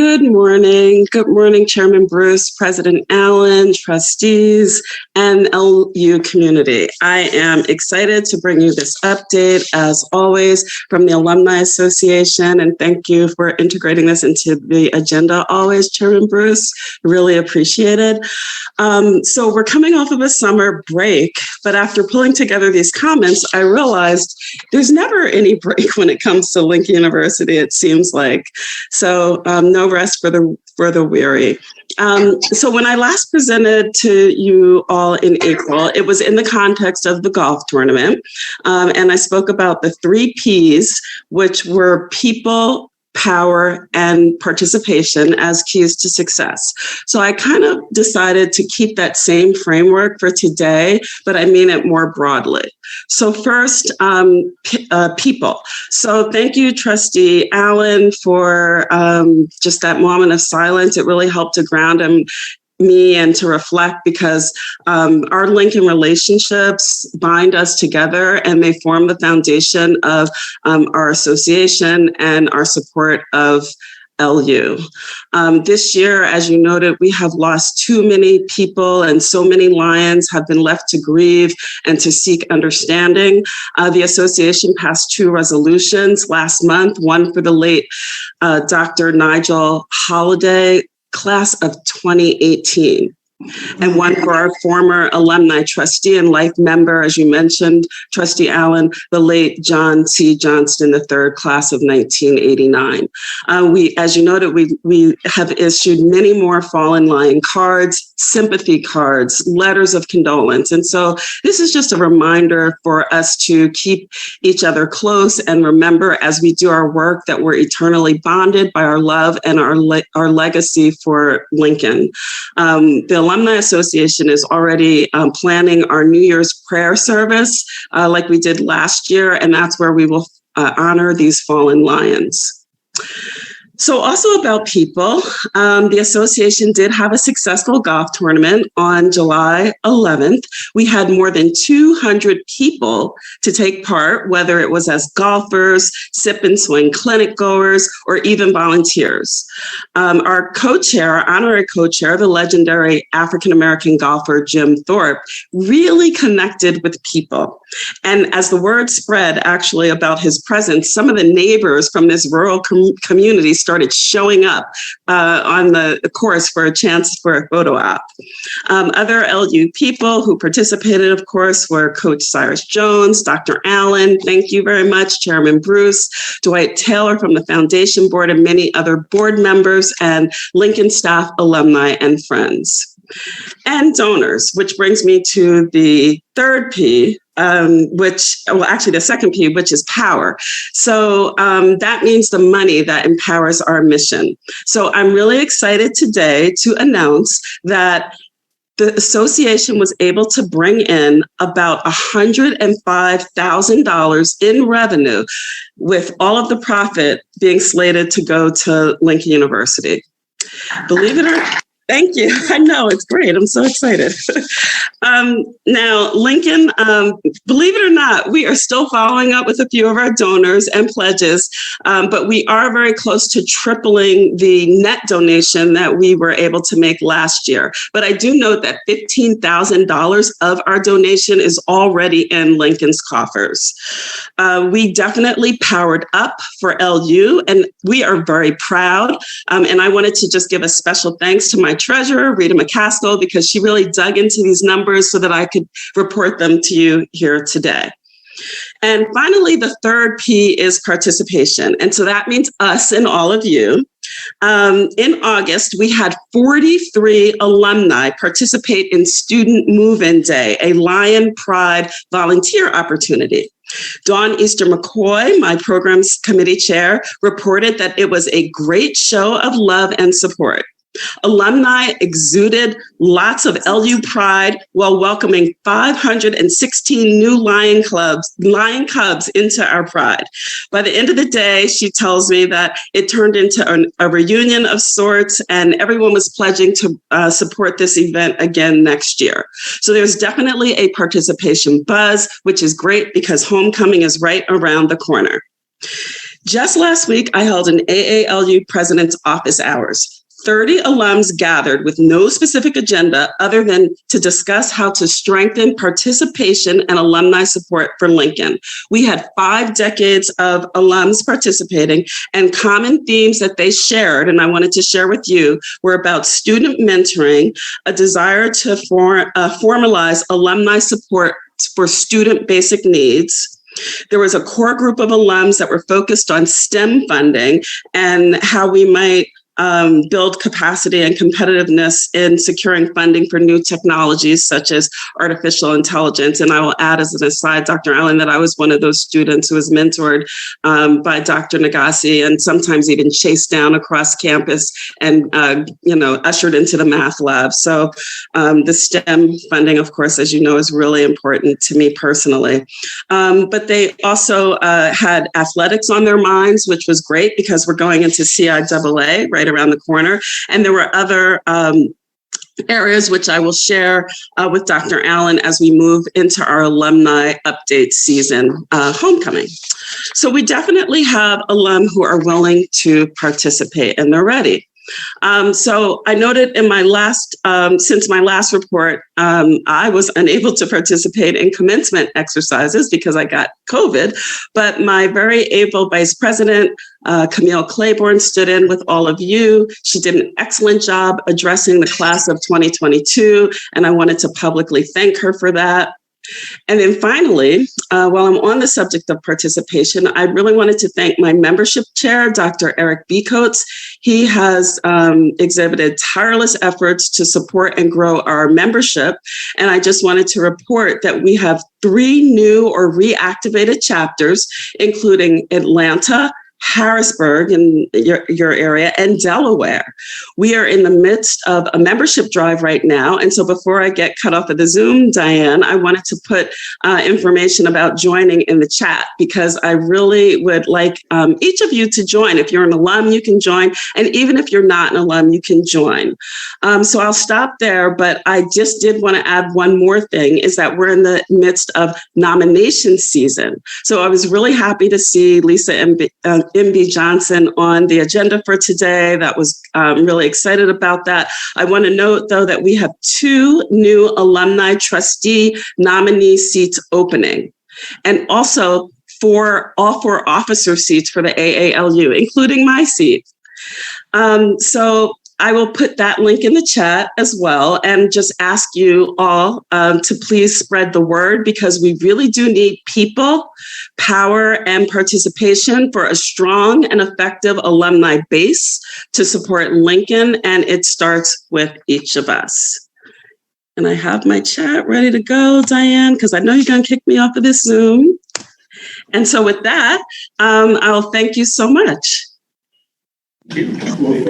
Good morning. Good morning, Chairman Bruce, President Allen, trustees, and LU community. I am excited to bring you this update, as always, from the Alumni Association, and thank you for integrating this into the agenda always, Chairman Bruce. Really appreciate it. So we're coming off of a summer break, but after pulling together these comments, I realized there's never any break when it comes to Lincoln University, it seems like. So no rest for the weary. So when I last presented to you all in April, it was in the context of the golf tournament. And I spoke about the 3 Ps, which were people, power, and participation as keys to success. So I kind of decided to keep that same framework for today, but I mean it more broadly. So first, people. So thank you, Trustee Allen, for just that moment of silence. It really helped to ground me and to reflect, because our Lincoln relationships bind us together and they form the foundation of our association and our support of LU. This year, as you noted, we have lost too many people, and so many lions have been left to grieve and to seek understanding. The association passed 2 resolutions last month, one for the late Dr. Nigel Holliday, class of 2018, and one for our former alumni trustee and life member, as you mentioned, Trustee Allen, the late John C. Johnston III, class of 1989. As you noted, we have issued many more fallen lion cards, sympathy cards, letters of condolence. And so this is just a reminder for us to keep each other close and remember, as we do our work, that we're eternally bonded by our love and our legacy for Lincoln. The Alumni Association is already planning our New Year's prayer service like we did last year, and that's where we will honor these fallen lions. So also about people, the association did have a successful golf tournament on July 11th. We had more than 200 people to take part, whether it was as golfers, sip and swing clinic goers, or even volunteers. Our co-chair, honorary co-chair, the legendary African-American golfer Jim Thorpe, really connected with people. And as the word spread actually about his presence, some of the neighbors from this rural community started showing up on the course for a chance for a photo op. Other LU people who participated, of course, were Coach Cyrus Jones, Dr. Allen, thank you very much, Chairman Bruce, Dwight Taylor from the Foundation Board, and many other board members and Lincoln staff, alumni, and friends. And donors, which brings me to the 3rd P, the 2nd P, which is power. So that means the money that empowers our mission. So I'm really excited today to announce that the association was able to bring in about $105,000 in revenue, with all of the profit being slated to go to Lincoln University. Believe it or not. Thank you. I know, it's great. I'm so excited. Now, Lincoln, believe it or not, we are still following up with a few of our donors and pledges, but we are very close to tripling the net donation that we were able to make last year. But I do note that $15,000 of our donation is already in Lincoln's coffers. We definitely powered up for LU, and we are very proud. And I wanted to just give a special thanks to my treasurer, Rita McCaskill, because she really dug into these numbers so that I could report them to you here today. And finally, the 3rd P is participation. And so that means us and all of you. In August, we had 43 alumni participate in Student Move-In Day, a Lion Pride volunteer opportunity. Dawn Easter McCoy, my programs committee chair, reported that it was a great show of love and support. Alumni exuded lots of LU pride while welcoming 516 new Lion Cubs into our pride. By the end of the day, she tells me that it turned into a reunion of sorts, and everyone was pledging to support this event again next year. So there's definitely a participation buzz, which is great because homecoming is right around the corner. Just last week, I held an AALU President's Office Hours. 30 alums gathered with no specific agenda other than to discuss how to strengthen participation and alumni support for Lincoln. We had 5 decades of alums participating, and common themes that they shared, and I wanted to share with you, were about student mentoring, a desire to formalize alumni support for student basic needs. There was a core group of alums that were focused on STEM funding and how we might build capacity and competitiveness in securing funding for new technologies such as artificial intelligence. And I will add as an aside, Dr. Allen, that I was one of those students who was mentored by Dr. Nagase and sometimes even chased down across campus and, ushered into the math lab. So the STEM funding, of course, as you know, is really important to me personally. But they also had athletics on their minds, which was great because we're going into CIAA right around the corner. And there were other areas which I will share with Dr. Allen as we move into our alumni update season, homecoming. So we definitely have alum who are willing to participate and they're ready. So I noted in my last, since my last report, I was unable to participate in commencement exercises because I got COVID, but my very able vice president, Camille Claiborne, stood in with all of you. She did an excellent job addressing the class of 2022, and I wanted to publicly thank her for that. And then finally, while I'm on the subject of participation, I really wanted to thank my membership chair, Dr. Eric B. Coates. He has exhibited tireless efforts to support and grow our membership. And I just wanted to report that we have 3 new or reactivated chapters, including Atlanta, Harrisburg in your area, and Delaware. We are in the midst of a membership drive right now. And so before I get cut off of the Zoom, Diane, I wanted to put information about joining in the chat because I really would like each of you to join. If you're an alum, you can join. And even if you're not an alum, you can join. So I'll stop there, but I just did want to add one more thing is that we're in the midst of nomination season. So I was really happy to see Lisa MB Johnson on the agenda for today. That was really excited about that. I want to note, though, that we have 2 new alumni trustee nominee seats opening, and also all 4 officer seats for the AALU, including my seat. So I will put that link in the chat as well and just ask you all to please spread the word because we really do need people, power, and participation for a strong and effective alumni base to support Lincoln, and it starts with each of us. And I have my chat ready to go, Diane, because I know you're going to kick me off of this Zoom. And so with that, I'll thank you so much. Thank you. Well,